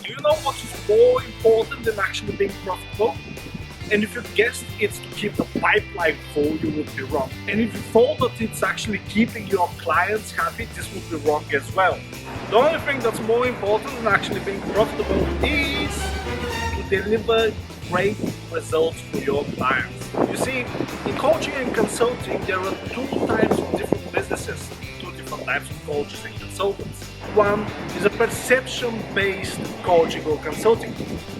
Do you know what is more important than actually being profitable? And if you guessed it's to keep the pipeline full, you would be wrong. And if you thought that it's actually keeping your clients happy, this would be wrong as well. The only thing that's more important than actually being profitable is to deliver great results for your clients. You see, in coaching and consulting, there are two types of different businesses, two different types of coaches and consultants. One is a perception-based coaching or consulting,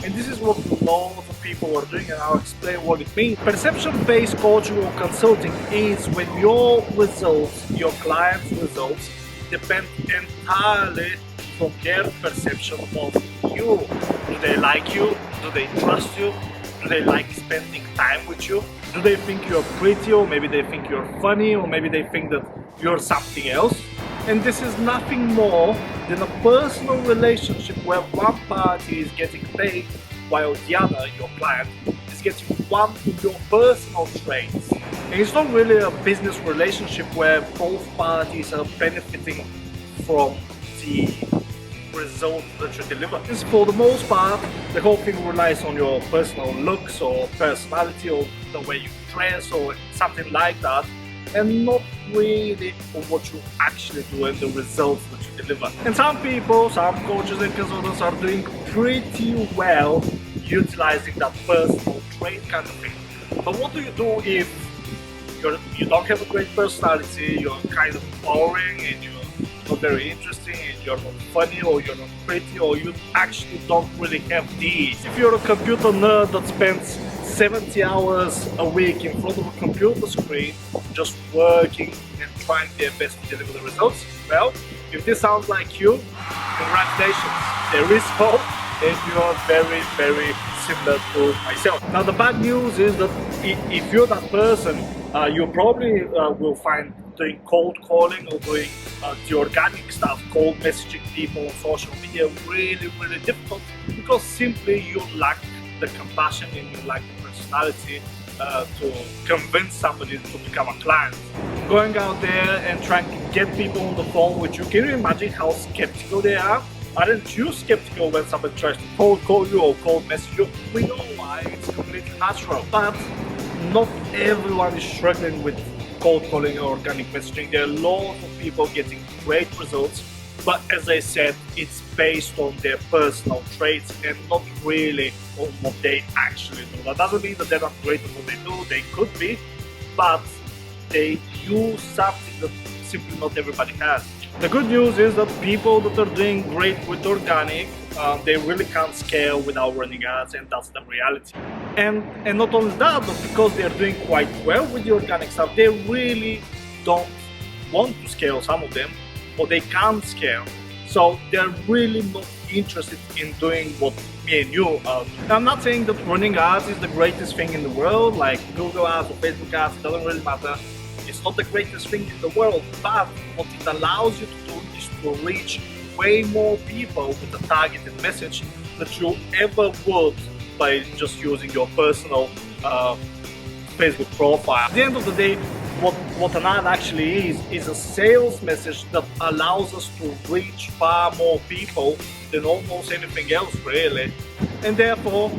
and this is what lots of people are doing, and I'll explain what it means. Perception-based coaching or consulting is when your results, your clients' results, depend entirely from their perception of you. Do they like you? Do they trust you? Do they like spending time with you? Do they think you're pretty, or maybe they think you're funny, or maybe they think that you're something else? And this is nothing more than a personal relationship where one party is getting paid while the other, your client, is getting one of your personal traits. And it's not really a business relationship where both parties are benefiting from the result that you deliver. This, for the most part, the whole thing relies on your personal looks or personality or the way you dress or something like that, and not really on what you actually do and the results that you deliver. And some people, some coaches and consultants are doing pretty well utilizing that personal trait kind of thing. But what do you do if you don't have a great personality, you're kind of boring, and you're not very interesting, and you're not funny, or you're not pretty, or you actually don't really have these? If you're a computer nerd that spends 70 hours a week in front of a computer screen just working and trying their best to deliver the results, well, if this sounds like you, congratulations, there is hope, and you're very, very similar to myself. Now the bad news is that if you're that person, you probably will find doing cold calling or doing the organic stuff, cold messaging people on social media, really, really difficult, because simply you lack the compassion and you lack the personality to convince somebody to become a client. Going out there and trying to get people on the phone with you, can you imagine how skeptical they are? Aren't you skeptical when somebody tries to cold call you or cold message you? We know why, it's completely natural. But not everyone is struggling with cold calling or organic messaging. There are lots of people getting great results, but as I said, it's based on their personal traits and not really on what they actually do. That doesn't mean that they're not great at what they do. They could be, but they use something that simply not everybody has. The good news is that people that are doing great with organic, they really can't scale without running ads, and that's the reality. And not only that, but because they're doing quite well with the organic stuff, they really don't want to scale, some of them, or they can't scale. So they're really not interested in doing what me and you are. Now, I'm not saying that running ads is the greatest thing in the world, like Google ads or Facebook ads, it doesn't really matter. It's not the greatest thing in the world, but what it allows you to do is to reach way more people with a targeted message that you ever would by just using your personal Facebook profile. At the end of the day, what an ad actually is a sales message that allows us to reach far more people than almost anything else, really. And therefore,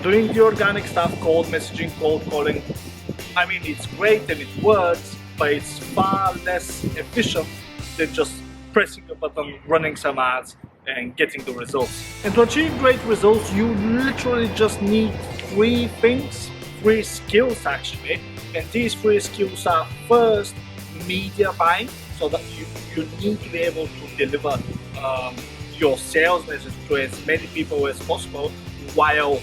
doing the organic stuff, cold messaging, cold calling, I mean, it's great and it works, but it's far less efficient than just pressing a button, running some ads, and getting the results. And to achieve great results, you literally just need three things, three skills actually. And these three skills are: first, media buying, so that you need to be able to deliver your sales message to as many people as possible while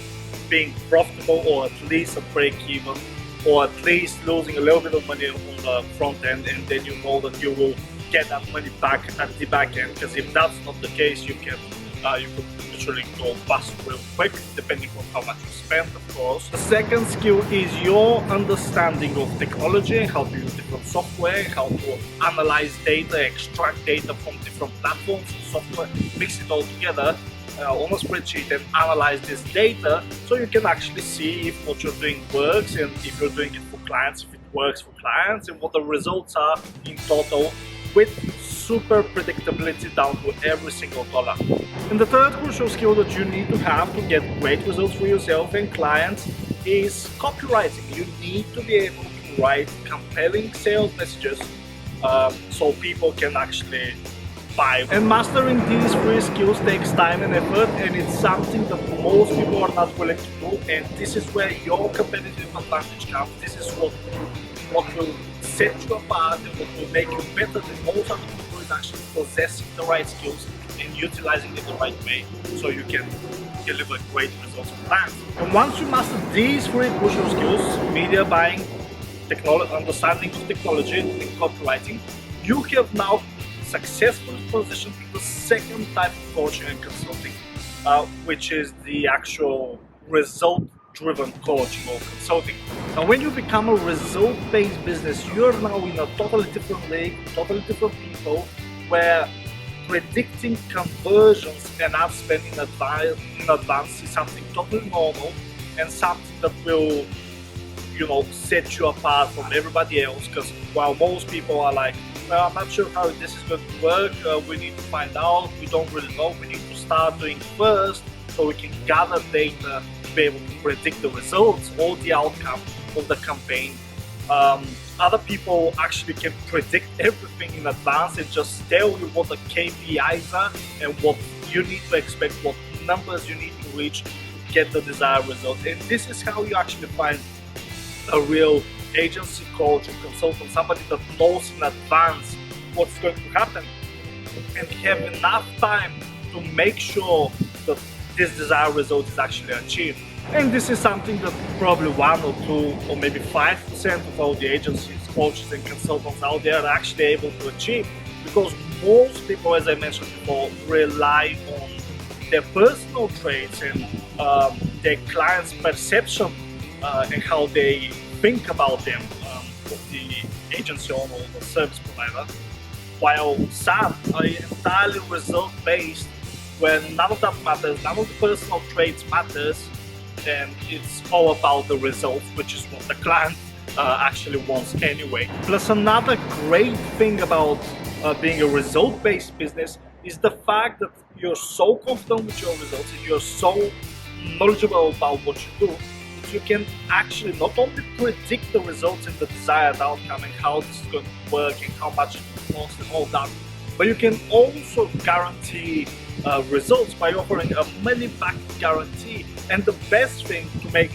being profitable, or at least a break even, or at least losing a little bit of money on the front end, and then you know that you will get that money back at the back end. Because if that's not the case, you could literally go bust real quick, depending on how much you spend, of course. The second skill is your understanding of technology, how to use different software, how to analyze data, extract data from different platforms and software, mix it all together on a spreadsheet and analyze this data, so you can actually see if what you're doing works, and if you're doing it for clients, if it works for clients, and what the results are in total, with super predictability down to every single dollar. And the third crucial skill that you need to have to get great results for yourself and clients is copywriting. You need to be able to write compelling sales messages so people can actually buy. And mastering these three skills takes time and effort, and it's something that most people are not willing to do, and this is where your competitive advantage comes. This is what will set you apart and what will make you better than most other people, is actually possessing the right skills and utilizing it the right way so you can deliver great results for clients. And once you master these three crucial skills, media buying, understanding of technology, and copywriting, you have now successfully transitioned to the second type of coaching and consulting, which is the actual result-driven coaching or consulting. Now, when you become a result-based business, you're now in a totally different league, totally different people, where predicting conversions and ad spend in advance is something totally normal and something that will, set you apart from everybody else. Because while most people are like, well, I'm not sure how this is going to work, we need to find out, we don't really know, we need to start doing first so we can gather data to be able to predict the results or the outcome of the campaign. Other people actually can predict everything in advance and just tell you what the KPIs are and what you need to expect, what numbers you need to reach to get the desired result. And this is how you actually find a real agency coach or consultant, somebody that knows in advance what's going to happen and have enough time to make sure that this desired result is actually achieved. And this is something that probably 1 or 2 or maybe 5% of all the agencies, coaches and consultants out there are actually able to achieve, because most people, as I mentioned before, rely on their personal traits and their clients' perception and how they think about them, of the agency owner or the service provider, while some are entirely result-based, where none of that matters, none of the personal traits matters, and it's all about the results, which is what the client actually wants anyway. Plus, another great thing about being a result-based business is the fact that you're so confident with your results and you're so knowledgeable about what you do, you can actually not only predict the results and the desired outcome and how this is going to work and how much it will cost and all that, but you can also guarantee results by offering a money-back guarantee. And the best thing to make,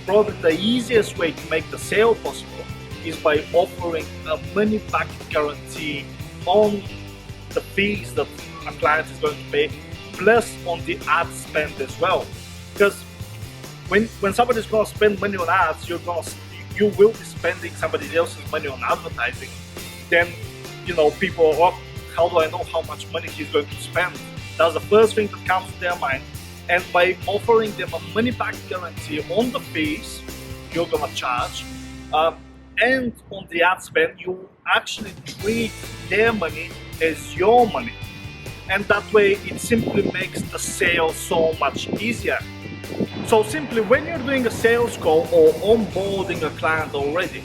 probably the easiest way to make the sale possible, is by offering a money-back guarantee on the fees that a client is going to pay, plus on the ad spend as well. Because when somebody's going to spend money on ads, you will be spending somebody else's money on advertising. Then, people, oh, how do I know how much money he's going to spend? That's the first thing that comes to their mind. And by offering them a money-back guarantee on the fees you're going to charge, and on the ad spend, you actually treat their money as your money. And that way, it simply makes the sale so much easier. So simply, when you're doing a sales call or onboarding a client already,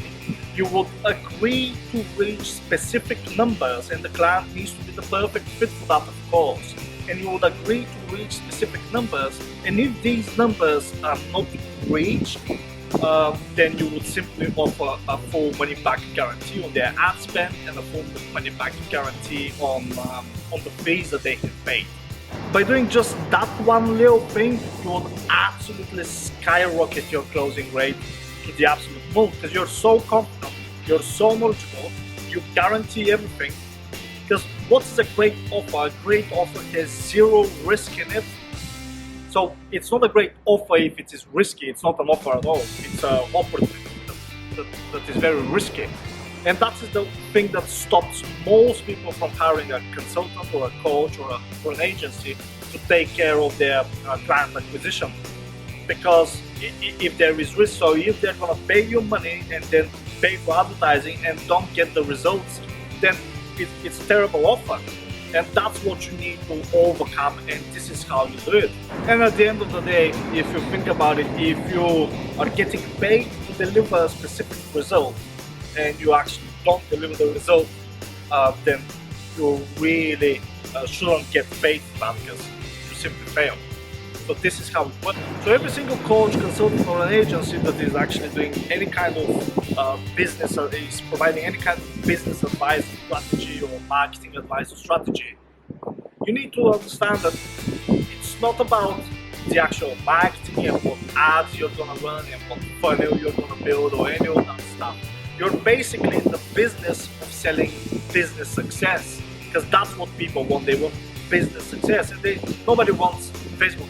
you would agree to reach specific numbers, and the client needs to be the perfect fit for that, of course. And you would agree to reach specific numbers, and if these numbers are not reached, then you would simply offer a full money-back guarantee on their ad spend and a full money-back guarantee on the fees that they have paid. By doing just that one little thing, you would absolutely skyrocket your closing rate to the absolute moon, because you're so confident, you're so knowledgeable, you guarantee everything. Because what is a great offer? A great offer has zero risk in it. So it's not a great offer if it is risky. It's not an offer at all. It's an opportunity that is very risky. And that is the thing that stops most people from hiring a consultant or a coach or an agency to take care of their client acquisition. Because if there is risk, so if they're going to pay you money and then pay for advertising and don't get the results, then it's a terrible offer. And that's what you need to overcome, and this is how you do it. And at the end of the day, if you think about it, if you are getting paid to deliver a specific result and you actually don't deliver the result, then you really shouldn't get paid for that because you simply fail. So this is how it works. So every single coach, consultant, or an agency that is actually doing any kind of business or is providing any kind of business advice, strategy, or marketing advice or strategy, you need to understand that it's not about the actual marketing and what ads you're gonna run and what funnel you're gonna build or any of that stuff. You're basically in the business of selling business success, because that's what people want. They want business success, and nobody wants Facebook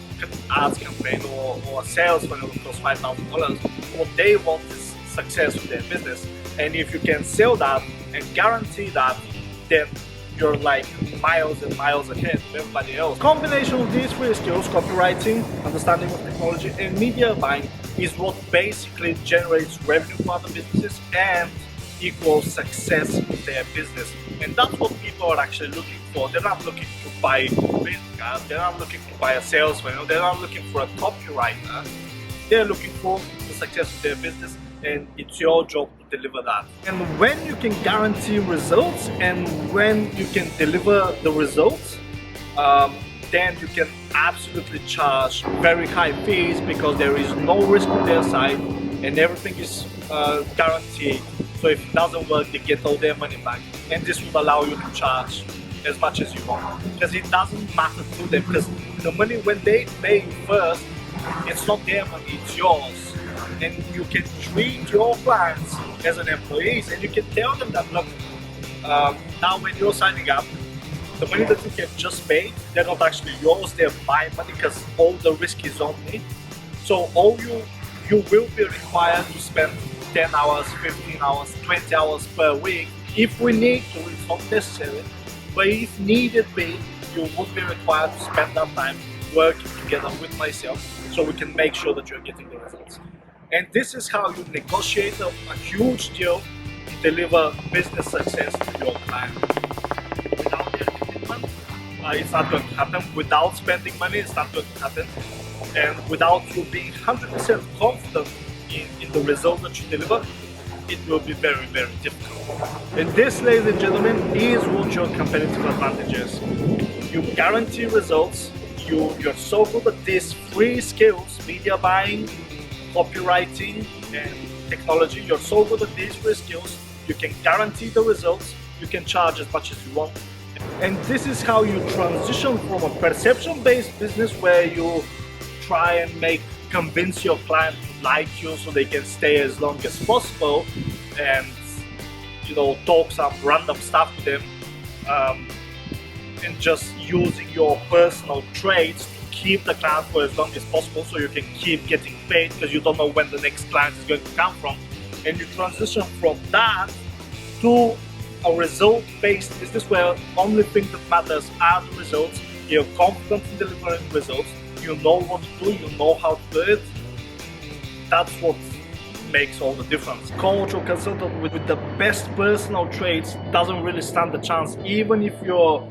ads campaign or a sales funnel that costs $5,000. What they want is success with their business, and if you can sell that and guarantee that, then you're like miles and miles ahead of everybody else. Combination of these three skills, copywriting, understanding of technology, and media buying, is what basically generates revenue for other businesses and equals success with their business. And that's what people are actually looking for. They're not looking to buy business cards, they're not looking to buy a sales funnel, they're not looking for a copywriter. They're looking for the success of their business, and it's your job to deliver that. And when you can guarantee results and when you can deliver the results, then you can absolutely charge very high fees, because there is no risk on their side and everything is guaranteed. So if it doesn't work, they get all their money back, and this will allow you to charge as much as you want, because it doesn't matter to them, because the money, when they pay you first, it's not their money, it's yours. And you can treat your clients as an employees, and you can tell them that, look, now when you're signing up, the money that you have just paid, they're not actually yours, they're my money, because all the risk is on me. So you will be required to spend 10 hours, 15 hours, 20 hours per week. If we need to, it's not necessary, but if needed be, you would be required to spend that time working together with myself, so we can make sure that you're getting the results. And this is how you negotiate a huge deal to deliver business success to your client. Without their commitment, it's not going to happen. Without spending money, it's not going to happen. And without you being 100% confident in the result that you deliver, it will be very, very difficult. And this, ladies and gentlemen, is what your competitive advantage is. You guarantee results. You're so good at these three skills: media buying, copywriting, and technology. You're so good at these three skills, you can guarantee the results, you can charge as much as you want. And this is how you transition from a perception-based business where you try and convince your client to like you so they can stay as long as possible, and talk some random stuff to them, and just using your personal traits to keep the client for as long as possible, so you can keep getting paid, because you don't know when the next client is going to come from. And you transition from that to a result-based business where only thing that matters are the results. You're confident in delivering results, you know what to do, you know how to do it. That's what makes all the difference. Coach or consultant with the best personal traits doesn't really stand a chance, even if you're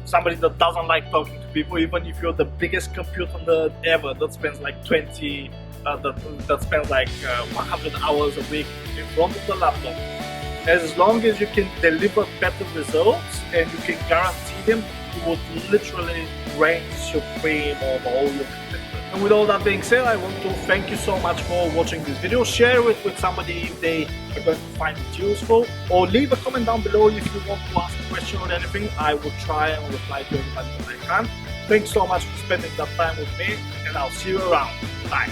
somebody that doesn't like talking to people, even if you're the biggest computer ever that spends like 100 hours a week in front of the laptop. As long as you can deliver better results and you can guarantee them, you would literally reign supreme over all your competitors. And with all that being said, I want to thank you so much for watching this video. Share it with somebody if they are going to find it useful, or leave a comment down below if you want to ask a question or anything. I will try and reply to everybody that I can. Thanks so much for spending that time with me, and I'll see you around. Bye.